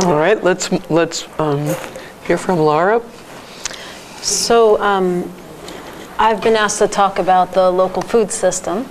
All right, let's hear from Laura. So I've been asked to talk about the local food system.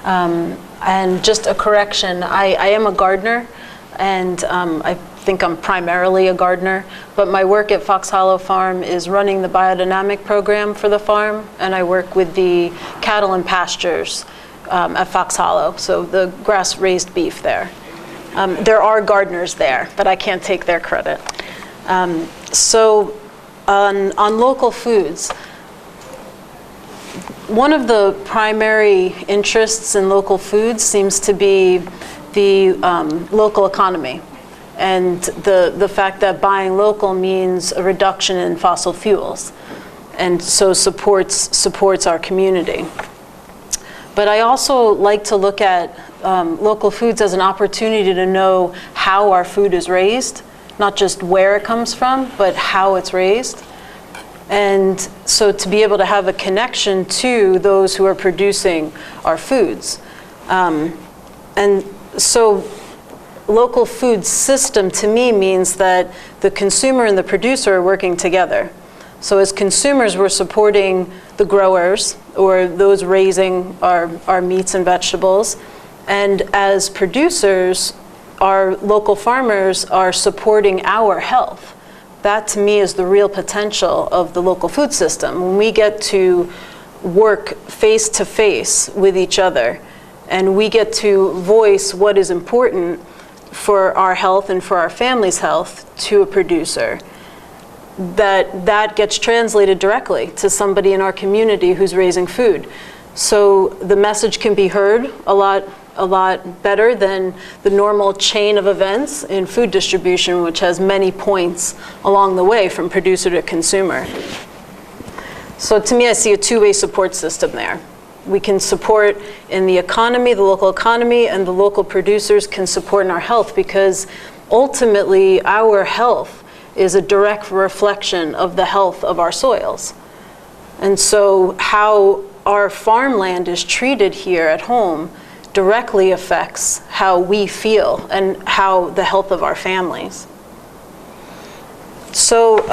And just a correction, I am a gardener, and I think I'm primarily a gardener, but my work at Fox Hollow Farm is running the biodynamic program for the farm, and I work with the cattle and pastures at Fox Hollow, so the grass-raised beef there. There are gardeners there, but I can't take their credit. So on local foods, one of the primary interests in local foods seems to be the local economy, and the fact that buying local means a reduction in fossil fuels, and so supports our community. But I also like to look at local foods as an opportunity to know how our food is raised, not just where it comes from, but how it's raised. And so to be able to have a connection to those who are producing our foods. And so local food system to me means that the consumer and the producer are working together. So as consumers, we're supporting the growers or those raising our meats and vegetables. And as producers, our local farmers are supporting our health. That to me is the real potential of the local food system. When we get to work face to face with each other and we get to voice what is important for our health and for our family's health to a producer, that gets translated directly to somebody in our community who's raising food. So the message can be heard a lot better than the normal chain of events in food distribution, which has many points along the way from producer to consumer. So to me, I see a two-way support system there. We can support in the economy, the local economy, and the local producers can support in our health, because ultimately our health is a direct reflection of the health of our soils. And so how our farmland is treated here at home directly affects how we feel and how the health of our families. So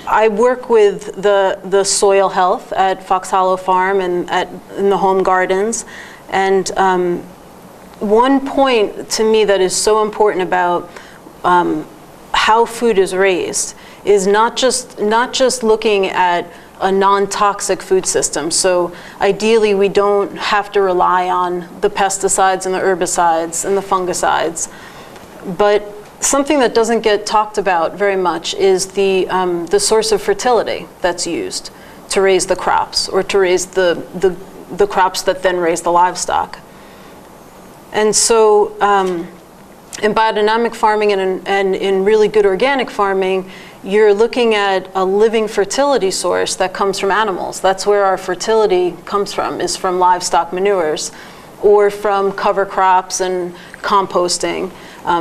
I work with the soil health at Fox Hollow Farm and in the home gardens. And one point to me that is so important about how food is raised is not just looking at a non-toxic food system. So ideally, we don't have to rely on the pesticides and the herbicides and the fungicides. But something that doesn't get talked about very much is the source of fertility that's used to raise the crops or to raise the crops that then raise the livestock. And so in biodynamic farming and in really good organic farming, you're looking at a living fertility source that comes from animals. That's where our fertility comes from, is from livestock manures or from cover crops and composting.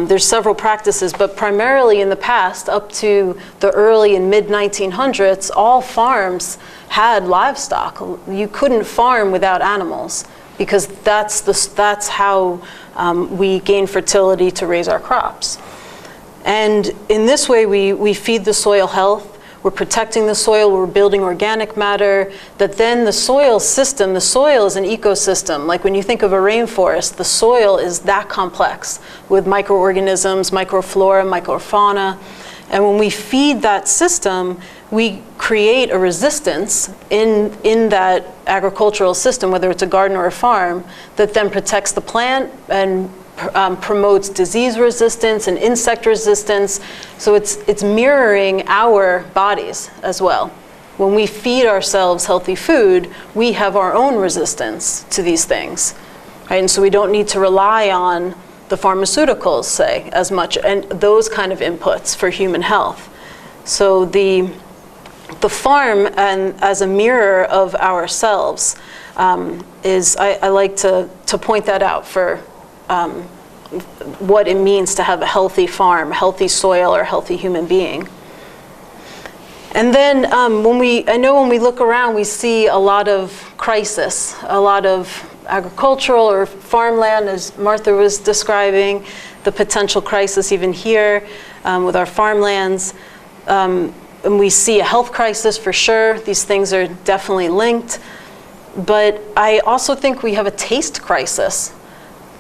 There's several practices, but primarily in the past, up to the early and mid-1900s, all farms had livestock. You couldn't farm without animals, because that's how we gain fertility to raise our crops. And in this way, we feed the soil health, we're protecting the soil, we're building organic matter, that then the soil system, the soil is an ecosystem. Like when you think of a rainforest, the soil is that complex with microorganisms, microflora, microfauna. And when we feed that system, we create a resistance in that agricultural system, whether it's a garden or a farm, that then protects the plant and promotes disease resistance and insect resistance. So it's mirroring our bodies as well. When we feed ourselves healthy food, we have our own resistance to these things, right? And so we don't need to rely on the pharmaceuticals, say, as much, and those kind of inputs for human health. So the farm, and as a mirror of ourselves, is I like to point that out for what it means to have a healthy farm, healthy soil, or healthy human being. And then when we look around, we see a lot of crisis, a lot of agricultural or farmland, as Martha was describing, the potential crisis even here with our farmlands. And we see a health crisis for sure. These things are definitely linked. But I also think we have a taste crisis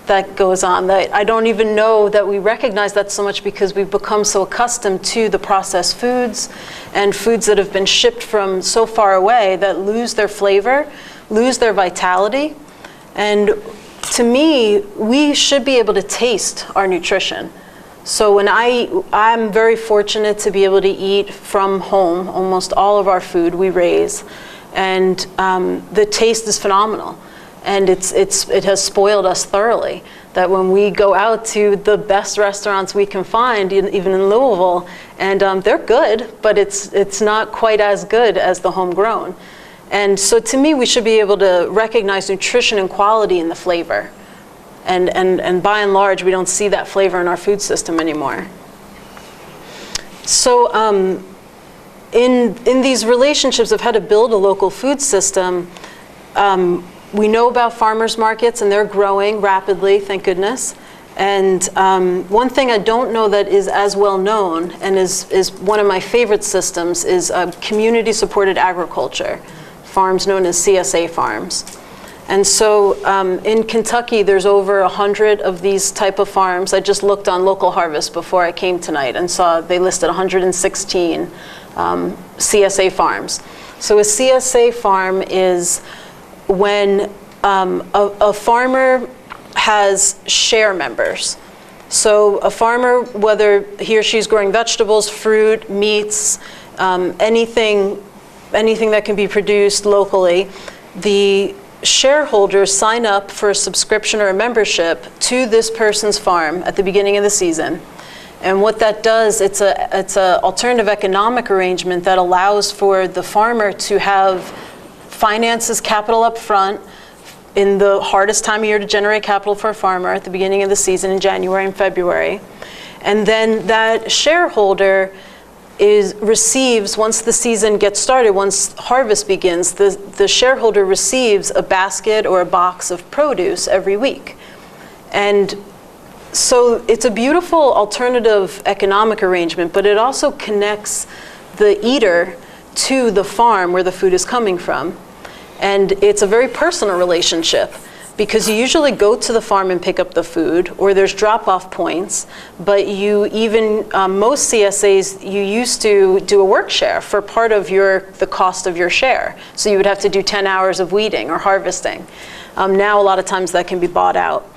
that goes on that I don't even know that we recognize that so much because we've become so accustomed to the processed foods and foods that have been shipped from so far away that lose their flavor, lose their vitality. And to me, we should be able to taste our nutrition. So when I'm very fortunate to be able to eat from home almost all of our food we raise, and the taste is phenomenal. And it has spoiled us thoroughly that when we go out to the best restaurants we can find, even in Louisville, and they're good, but it's not quite as good as the homegrown. And so to me, we should be able to recognize nutrition and quality in the flavor. And by and large, we don't see that flavor in our food system anymore. So in these relationships of how to build a local food system, we know about farmers markets, and they're growing rapidly, thank goodness. And one thing I don't know that is as well known and is one of my favorite systems is community-supported agriculture, farms known as CSA farms. And so in Kentucky, there's over 100 of these type of farms. I just looked on Local Harvest before I came tonight and saw they listed 116 CSA farms. So a CSA farm is when a farmer has share members. So a farmer, whether he or she's growing vegetables, fruit, meats, anything that can be produced locally, the shareholders sign up for a subscription or a membership to this person's farm at the beginning of the season. And what that does, it's a alternative economic arrangement that allows for the farmer to have finances, capital up front in the hardest time of year to generate capital for a farmer at the beginning of the season in January and February. And then that shareholder receives, once the season gets started, once harvest begins, the shareholder receives a basket or a box of produce every week. And so it's a beautiful alternative economic arrangement, but it also connects the eater to the farm where the food is coming from. And it's a very personal relationship because you usually go to the farm and pick up the food, or there's drop-off points, but you even, most CSAs, you used to do a work share for part of the cost of your share. So you would have to do 10 hours of weeding or harvesting. Now a lot of times that can be bought out.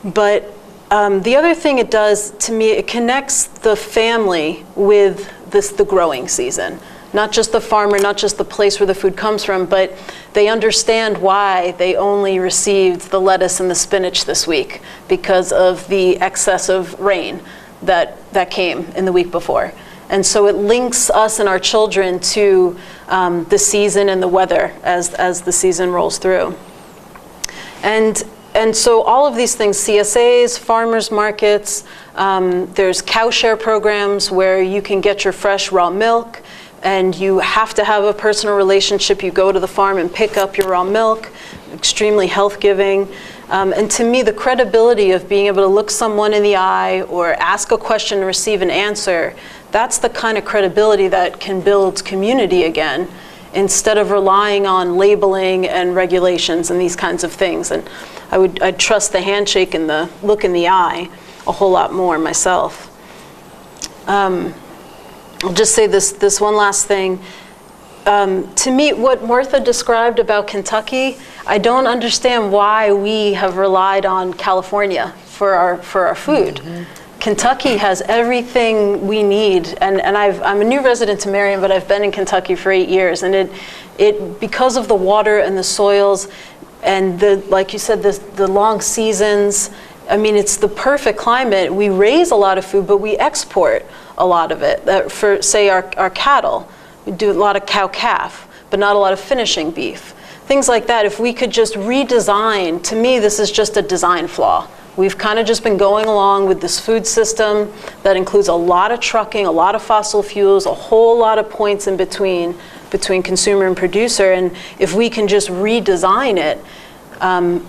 But the other thing it does, to me, it connects the family with the growing season. Not just the farmer, not just the place where the food comes from, but they understand why they only received the lettuce and the spinach this week because of the excess of rain that came in the week before. And so it links us and our children to the season and the weather as the season rolls through. And so all of these things, CSAs, farmers markets, there's cow share programs where you can get your fresh raw milk, and you have to have a personal relationship. You go to the farm and pick up your raw milk, extremely health-giving. And to me, the credibility of being able to look someone in the eye or ask a question and receive an answer, that's the kind of credibility that can build community again, instead of relying on labeling and regulations and these kinds of things. And I'd trust the handshake and the look in the eye a whole lot more myself. I'll just say this one last thing. To me, what Martha described about Kentucky, I don't understand why we have relied on California for our food. Mm-hmm. Kentucky has everything we need, and I'm a new resident to Marion, but I've been in Kentucky for 8 years, and it because of the water and the soils, and like you said, the long seasons. I mean, it's the perfect climate. We raise a lot of food, but we export a lot of it. For, say, our cattle, we do a lot of cow-calf, but not a lot of finishing beef. Things like that, if we could just redesign, to me, this is just a design flaw. We've kind of just been going along with this food system that includes a lot of trucking, a lot of fossil fuels, a whole lot of points in between consumer and producer. And if we can just redesign it,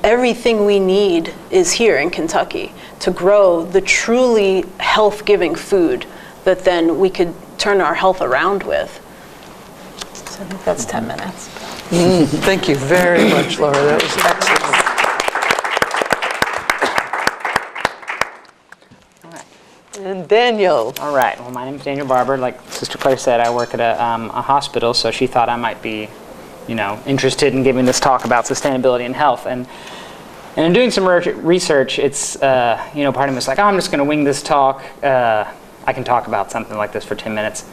everything we need is here in Kentucky. to grow the truly health-giving food that then we could turn our health around with. So I think that's 10 minutes. Thank you very much, Laura. That was excellent. And Daniel. All right. Well, my name is Daniel Barber. Like Sister Claire said, I work at a hospital, so she thought I might be, interested in giving this talk about sustainability and health. And in doing some research, it's, part of me was like, oh, I'm just going to wing this talk. I can talk about something like this for 10 minutes.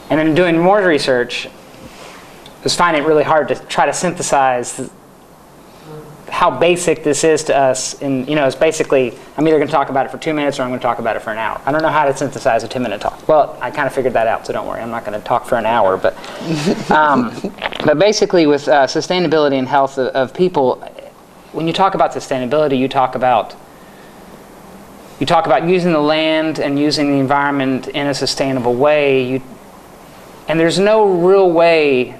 And then doing more research, I was finding it really hard to try to synthesize how basic this is to us. And it's basically, I'm either going to talk about it for 2 minutes or I'm going to talk about it for an hour. I don't know how to synthesize a 10-minute talk. Well, I kind of figured that out, so don't worry. I'm not going to talk for an hour. But basically with sustainability and health of people, when you talk about sustainability, you talk about using the land and using the environment in a sustainable way. And there's no real way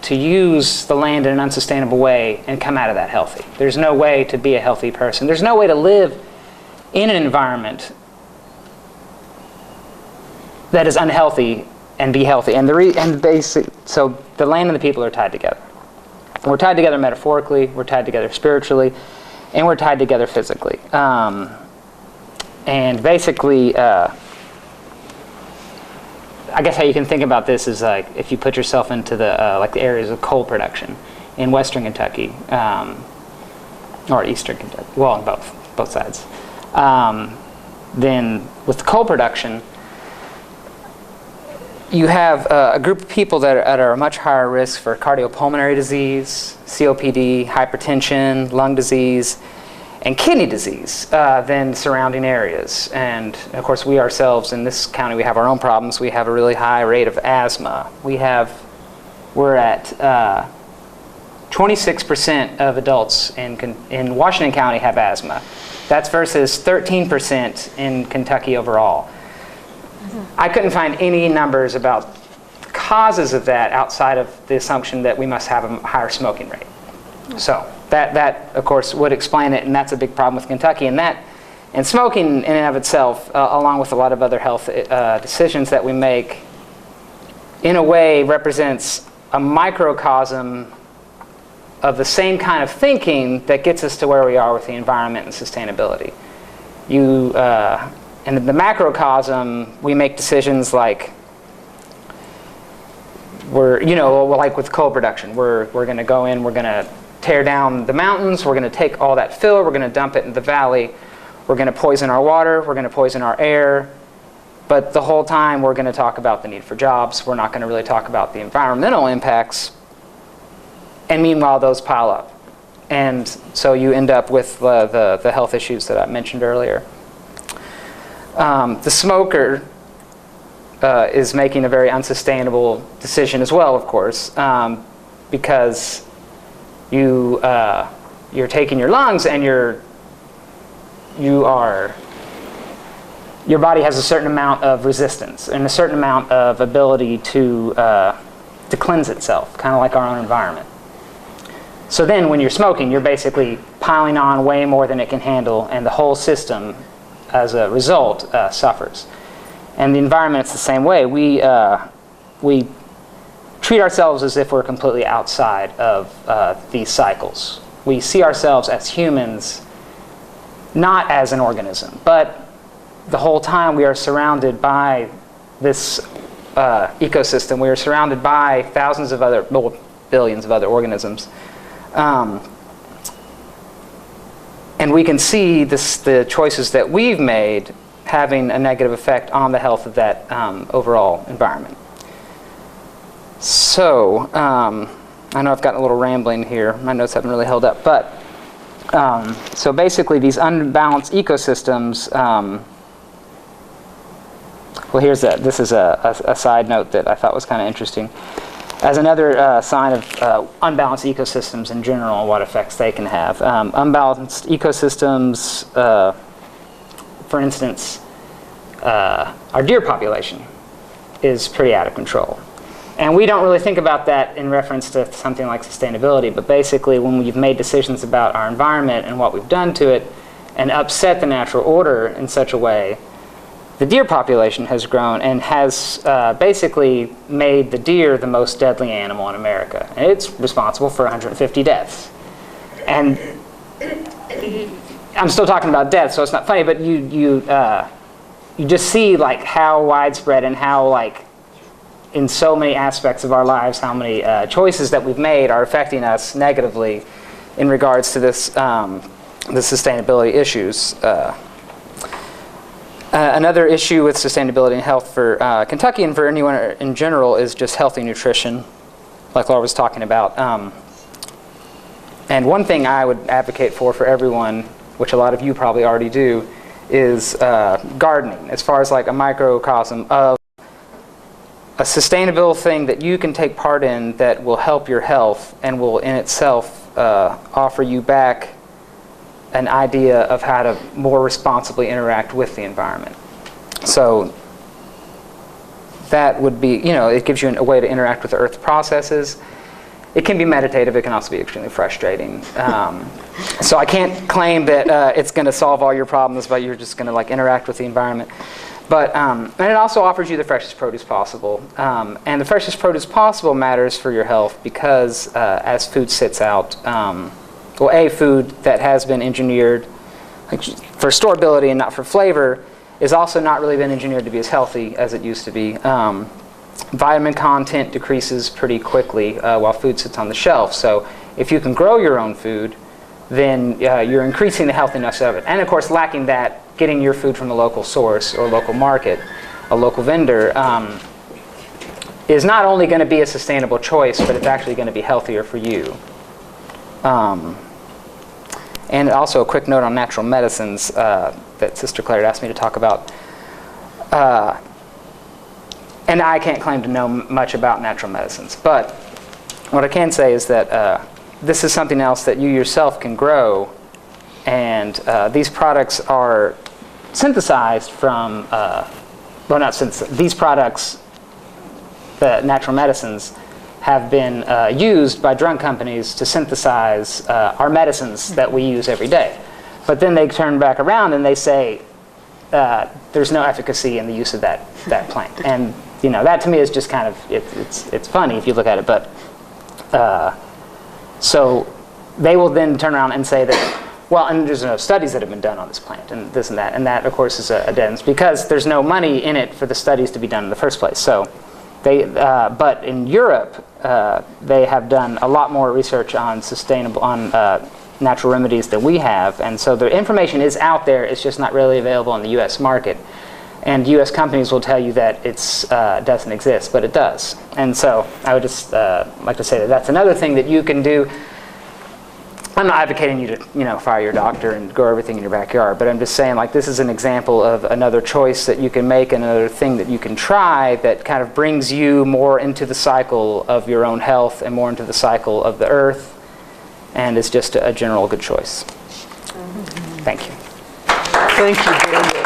to use the land in an unsustainable way and come out of that healthy. There's no way to be a healthy person. There's no way to live in an environment that is unhealthy and be healthy. So the land and the people are tied together. We're tied together metaphorically, we're tied together spiritually, and we're tied together physically. And basically, I guess how you can think about this is like if you put yourself into the areas of coal production in western Kentucky, or eastern Kentucky, well, on both sides. Then with the coal production, you have a group of people that are at much higher risk for cardiopulmonary disease, COPD, hypertension, lung disease, and kidney disease than surrounding areas. And of course, we ourselves in this county, we have our own problems. We have a really high rate of asthma. We're at 26% of adults in Washington County have asthma. That's versus 13% in Kentucky overall. I couldn't find any numbers about causes of that outside of the assumption that we must have a higher smoking rate. So that of course would explain it, and that's a big problem with Kentucky. And smoking in and of itself, along with a lot of other health decisions that we make, in a way represents a microcosm of the same kind of thinking that gets us to where we are with the environment and sustainability. In the macrocosm, we make decisions like like with coal production, we're going to go in, we're going to tear down the mountains, we're going to take all that fill, we're going to dump it in the valley, we're going to poison our water, we're going to poison our air, but the whole time we're going to talk about the need for jobs, we're not going to really talk about the environmental impacts, and meanwhile those pile up. And so you end up with the health issues that I mentioned earlier. The smoker is making a very unsustainable decision as well, of course, because you're taking your lungs and your body has a certain amount of resistance and a certain amount of ability to cleanse itself, kind of like our own environment. So then when you're smoking, you're basically piling on way more than it can handle, and the whole system, as a result, suffers. And the environment, it's the same way. We treat ourselves as if we're completely outside of these cycles. We see ourselves as humans, not as an organism, but the whole time we are surrounded by this ecosystem. We are surrounded by thousands of other, well, billions of other organisms. And we can see the choices that we've made having a negative effect on the health of that overall environment. So, I know I've gotten a little rambling here. My notes haven't really held up. But, so basically these unbalanced ecosystems, well, this is a side note that I thought was kind of interesting. As another sign of unbalanced ecosystems in general, what effects they can have. Unbalanced ecosystems, for instance, our deer population is pretty out of control. And we don't really think about that in reference to something like sustainability, but basically when we've made decisions about our environment and what we've done to it, and upset the natural order in such a way, the deer population has grown and has basically made the deer the most deadly animal in America. And it's responsible for 150 deaths. And I'm still talking about death, so it's not funny, but you just see like how widespread and how like in so many aspects of our lives, how many choices that we've made are affecting us negatively in regards to this, the sustainability issues. Another issue with sustainability and health for Kentucky and for anyone in general is just healthy nutrition, like Laura was talking about. And one thing I would advocate for everyone, which a lot of you probably already do, is gardening, as far as like a microcosm of a sustainable thing that you can take part in that will help your health and will in itself offer you back an idea of how to more responsibly interact with the environment. So that would be, you know, it gives you a way to interact with the earth processes. It can be meditative, it can also be extremely frustrating. So I can't claim that it's going to solve all your problems, but you're just going to like interact with the environment. But, and it also offers you the freshest produce possible. And the freshest produce possible matters for your health because as food sits out, well, a food that has been engineered for storability and not for flavor is also not really been engineered to be as healthy as it used to be. Vitamin content decreases pretty quickly while food sits on the shelf. So if you can grow your own food, then you're increasing the healthiness of it. And of course, lacking that, getting your food from a local source or local market, a local vendor, is not only going to be a sustainable choice, but it's actually going to be healthier for you. And also a quick note on natural medicines that Sister Claire had asked me to talk about. And I can't claim to know much about natural medicines, but what I can say is that this is something else that you yourself can grow, and these products are synthesized from, well, not synthesized, these products, the natural medicines, have been used by drug companies to synthesize our medicines that we use every day. But then they turn back around and they say there's no efficacy in the use of that plant. And you know, that to me is just kind of, it's funny if you look at it, but so they will then turn around and say that, well, and there's no studies that have been done on this plant and this and that of course is a dead end because there's no money in it for the studies to be done in the first place. So they, but in Europe, they have done a lot more research on natural remedies than we have, and so the information is out there, it's just not really available in the US market. And U.S. companies will tell you that it doesn't exist, but it does. And so I would just like to say that that's another thing that you can do. I'm not advocating you to, you know, fire your doctor and grow everything in your backyard, but I'm just saying like this is an example of another choice that you can make, another thing that you can try that kind of brings you more into the cycle of your own health and more into the cycle of the earth, and it's just a general good choice. Thank you. Thank you, Daniel.